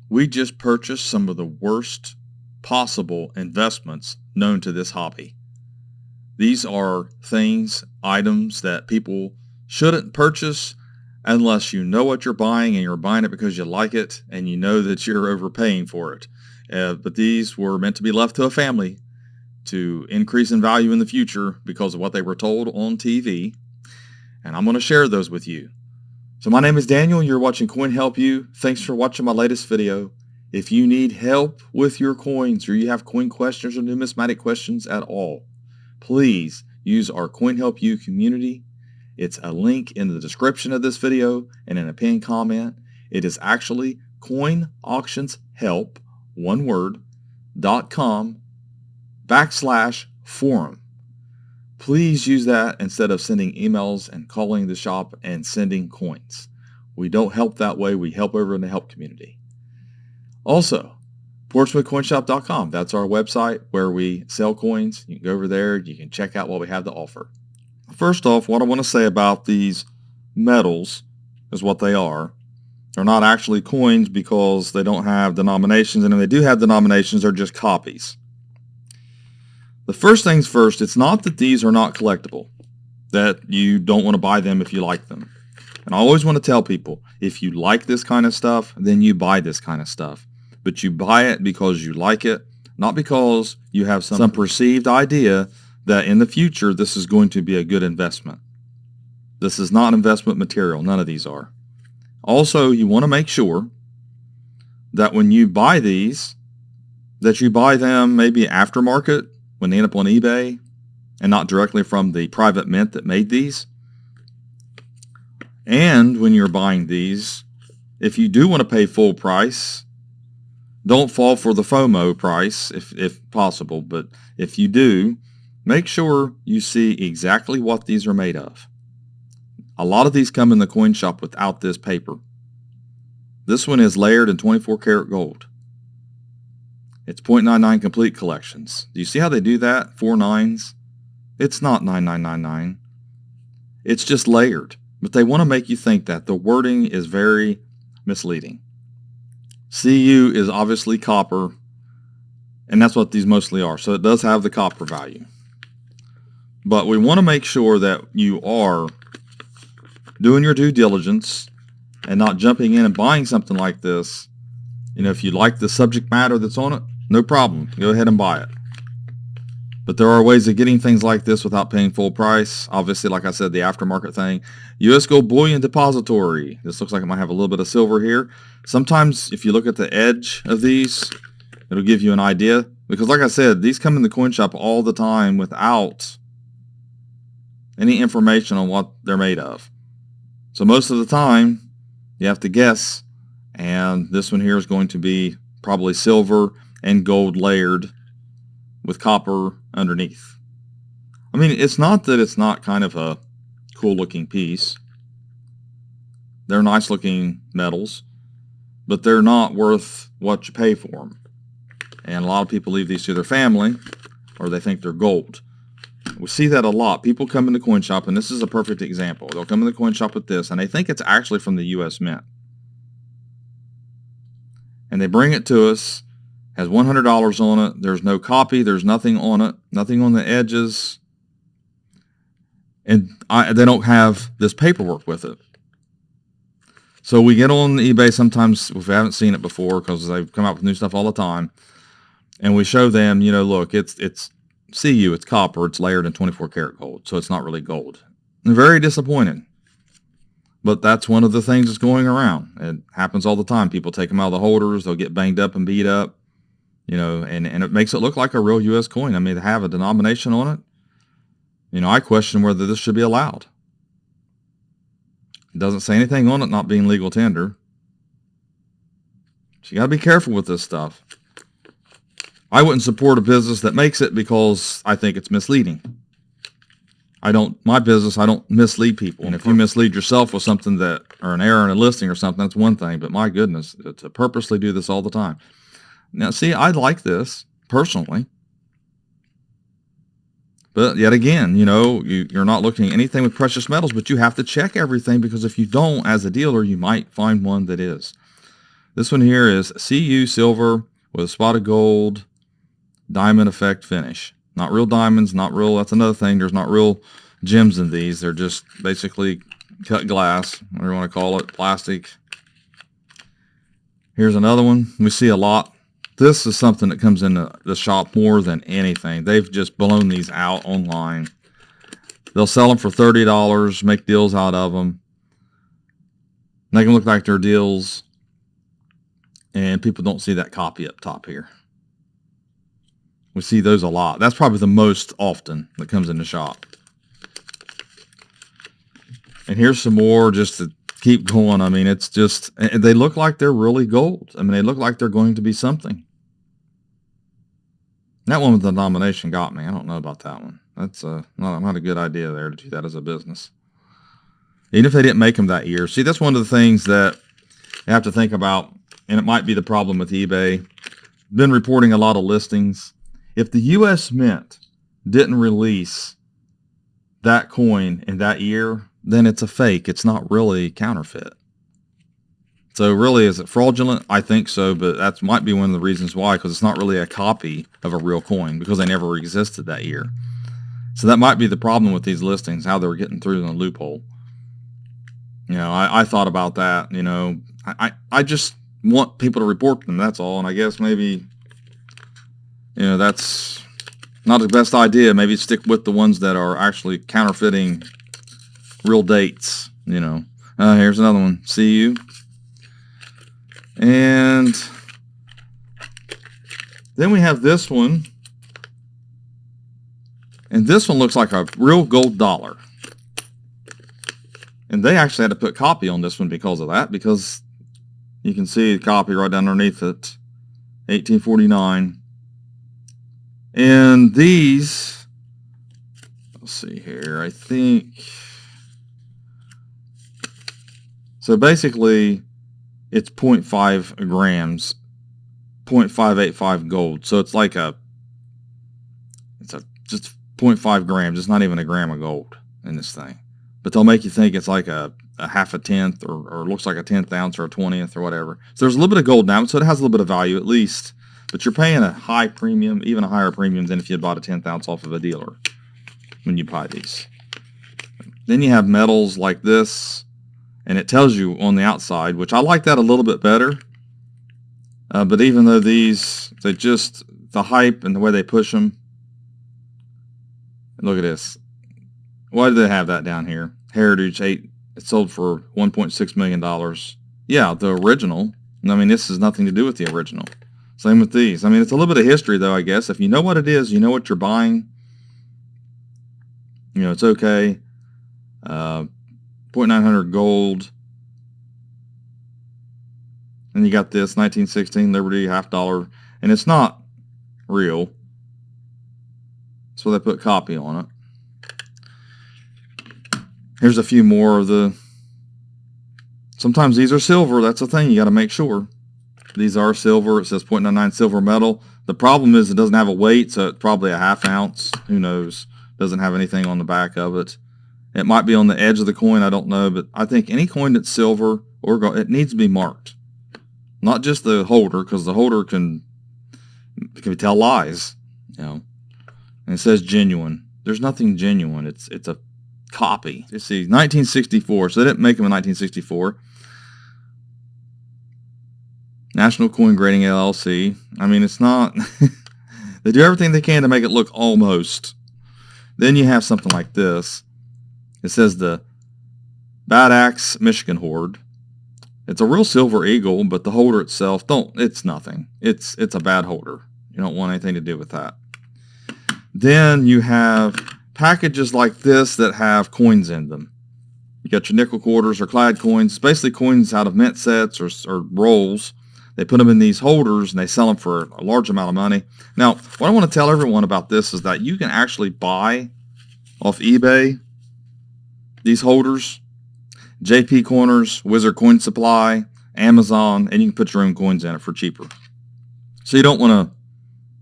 We just purchased some of the worst possible investments known to this hobby. These are things, items that people shouldn't purchase unless you know what you're buying and you're buying it because you like it and you know that you're overpaying for it. But these were meant to be left to a family to increase in value in the future because of what they were told on TV. And I'm going to share those with you. So my name is Daniel. You're watching Coin Help You. Thanks for watching my latest video. If you need help with your coins or you have coin questions or numismatic questions at all, please use our Coin Help You community. It's a link in the description of this video and in a pinned comment. It is actually coinauctionshelp, one word, .com/forum. Please use that instead of sending emails and calling the shop and sending coins. We don't help that way. We help over in the help community. Also, PortsmouthCoinShop.com. That's our website where we sell coins. You can go over there. You can check out what we have to offer. First off, what I want to say about these medals is what they are. They're not actually coins because they don't have denominations, and if they do have denominations, they're just copies. The first things first, it's not that these are not collectible, that you don't want to buy them if you like them. And I always want to tell people, if you like this kind of stuff, then you buy this kind of stuff. But you buy it because you like it, not because you have some perceived idea that in the future this is going to be a good investment. This is not investment material. None of these are. Also, you want to make sure that when you buy these, that you buy them maybe aftermarket, when they end up on eBay, and not directly from the private mint that made these. And when you're buying these, if you do want to pay full price, don't fall for the FOMO price if possible, but if you do, make sure you see exactly what these are made of. A lot of these come in the coin shop without this paper. This one is layered in 24 karat gold. It's 0.99 complete collections. Do you see how they do that? 4 9s. It's not 9999. It's just layered. But they want to make you think that. The wording is very misleading. CU is obviously copper, and that's what these mostly are. So it does have the copper value. But we want to make sure that you are doing your due diligence and not jumping in and buying something like this. You know, if you like the subject matter that's on it, no problem. Go ahead and buy it. But there are ways of getting things like this without paying full price. Obviously, like I said, the aftermarket thing. U.S. Gold Bullion Depository. This looks like it might have a little bit of silver here. Sometimes, if you look at the edge of these, it'll give you an idea. Because like I said, these come in the coin shop all the time without any information on what they're made of. So most of the time, you have to guess. And this one here is going to be probably silver and gold layered with copper underneath. I mean, it's not that it's not kind of a cool looking piece. They're nice looking metals, but they're not worth what you pay for them. And a lot of people leave these to their family, or they think they're gold. We see that a lot. People come in the coin shop, and this is a perfect example. They'll come in the coin shop with this, and they think it's actually from the U.S. Mint. And they bring it to us, has $100 on it. There's no copy. There's nothing on it, nothing on the edges. And they don't have this paperwork with it. So we get on eBay sometimes if we haven't seen it before, because they've come out with new stuff all the time. And we show them, you know, look, it's CU, it's copper, it's layered in 24 karat gold, so it's not really gold. And very disappointed. But that's one of the things that's going around. It happens all the time. People take them out of the holders. They'll get banged up and beat up, you know, and it makes it look like a real U.S. coin. I mean, they have a denomination on it. You know, I question whether this should be allowed. It doesn't say anything on it not being legal tender. So you got to be careful with this stuff. I wouldn't support a business that makes it because I think it's misleading. My business, I don't mislead people. And if you mislead yourself with something that, or an error in a listing or something, that's one thing. But my goodness, to purposely do this all the time. Now, see, I like this personally. But yet again, you know, you're not looking at anything with precious metals, but you have to check everything, because if you don't, as a dealer, you might find one that is. This one here is CU silver with a spot of gold, diamond effect finish. Not real diamonds, not real, that's another thing. There's not real gems in these. They're just basically cut glass, whatever you want to call it, plastic. Here's another one. We see a lot. This is something that comes into the shop more than anything. They've just blown these out online. They'll sell them for $30, make deals out of them. Make them look like they're deals. And people don't see that copy up top here. We see those a lot. That's probably the most often that comes in the shop. And here's some more just to keep going. I mean, it's just, they look like they're really gold. I mean, they look like they're going to be something. That one with the denomination got me. I don't know about that one. That's not a good idea there to do that as a business. Even if they didn't make them that year. See, that's one of the things that you have to think about, and it might be the problem with eBay. Been reporting a lot of listings. If the U.S. Mint didn't release that coin in that year, then it's a fake. It's not really counterfeit. So really, is it fraudulent? I think so, but that might be one of the reasons why, because it's not really a copy of a real coin because they never existed that year. So that might be the problem with these listings, how they were getting through the loophole. You know, I thought about that. You know, I just want people to report them, that's all. And I guess maybe, you know, that's not the best idea. Maybe stick with the ones that are actually counterfeiting real dates, you know. Here's another one. CU. And then we have this one. And this one looks like a real gold dollar. And they actually had to put copy on this one because of that, because you can see the copy right down underneath it. 1849. And these, let's see here, I think, so basically it's 0.5 grams, 0.585 gold. So it's like just 0.5 grams. It's not even a gram of gold in this thing. But they'll make you think it's like a half a tenth or looks like a 10th ounce or a 20th or whatever. So there's a little bit of gold now, so it has a little bit of value at least. But you're paying a high premium, even a higher premium than if you had bought a 10th ounce off of a dealer when you buy these. Then you have metals like this, and it tells you on the outside, which I like that a little bit better. But even though these, the hype and the way they push them, look at this. Why do they have that down here? Heritage 8, it sold for $1.6 million. Yeah, the original. I mean, this has nothing to do with the original. Same with these. I mean, it's a little bit of history, though, I guess. If you know what it is, you know what you're buying, you know, it's okay. 0.900 gold. And you got this 1916 Liberty $half, and it's not real. So they put copy on it. Here's a few more of the, sometimes these are silver. That's the thing. You got to make sure. These are silver. It says 0.99 silver metal. The problem is it doesn't have a weight, so it's probably a half ounce. Who knows? Doesn't have anything on the back of it. It might be on the edge of the coin. I don't know. But I think any coin that's silver or gold, it needs to be marked. Not just the holder, because the holder can tell lies. You know. And it says genuine. There's nothing genuine. It's a copy. You see, 1964. So they didn't make them in 1964. National Coin Grading LLC. I mean, it's not. They do everything they can to make it look almost. Then you have something like this. It says the Bad Axe Michigan Hoard. It's a real silver eagle, but the holder itself, it's nothing. It's a bad holder. You don't want anything to do with that. Then you have packages like this that have coins in them. You got your nickel quarters or clad coins, basically coins out of mint sets or rolls. They put them in these holders and they sell them for a large amount of money. Now, what I want to tell everyone about this is that you can actually buy off eBay these holders, JP Corners, Wizard Coin Supply, Amazon, and you can put your own coins in it for cheaper. So you don't want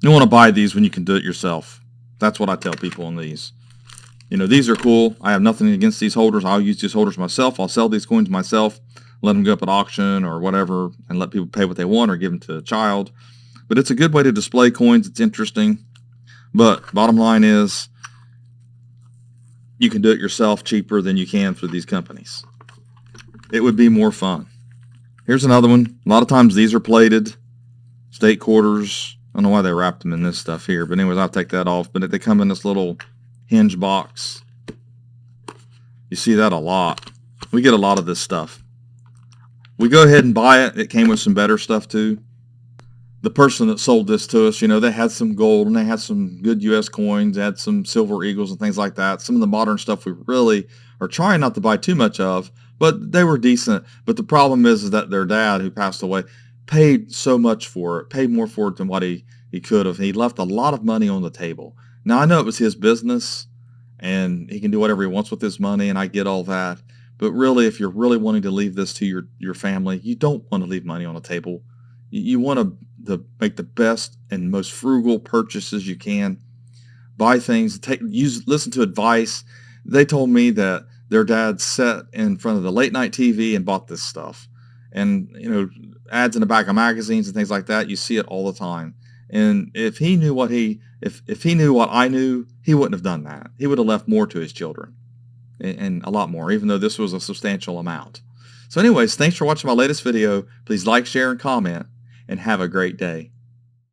to buy these when you can do it yourself. That's what I tell people on these. You know, these are cool. I have nothing against these holders. I'll use these holders myself. I'll sell these coins myself. let them go up at auction or whatever and let people pay what they want or give them to a child. But it's a good way to display coins. It's interesting. But bottom line is, you can do it yourself cheaper than you can through these companies. It would be more fun. Here's another one. A lot of times these are plated. State quarters. I don't know why they wrapped them in this stuff here. But anyways, I'll take that off. But they come in this little hinge box. You see that a lot. We get a lot of this stuff. We go ahead and buy it. It came with some better stuff too. The person that sold this to us, they had some gold and they had some good U.S. coins, they had some silver eagles and things like that. Some of the modern stuff we really are trying not to buy too much of, but they were decent. But the problem is that their dad, who passed away, paid so much for it, paid more for it than what he could have. He left a lot of money on the table. Now, I know it was his business and he can do whatever he wants with his money, and I get all that. But really, if you're really wanting to leave this to your family, you don't want to leave money on the table. You want to make the best and most frugal purchases you can. Buy things, listen to advice. They told me that their dad sat in front of the late night TV and bought this stuff. And, ads in the back of magazines and things like that, you see it all the time. And if he knew if he knew what I knew, he wouldn't have done that. He would have left more to his children, and a lot more, even though this was a substantial amount. So anyways, thanks for watching my latest video. Please like, share, and comment, and have a great day.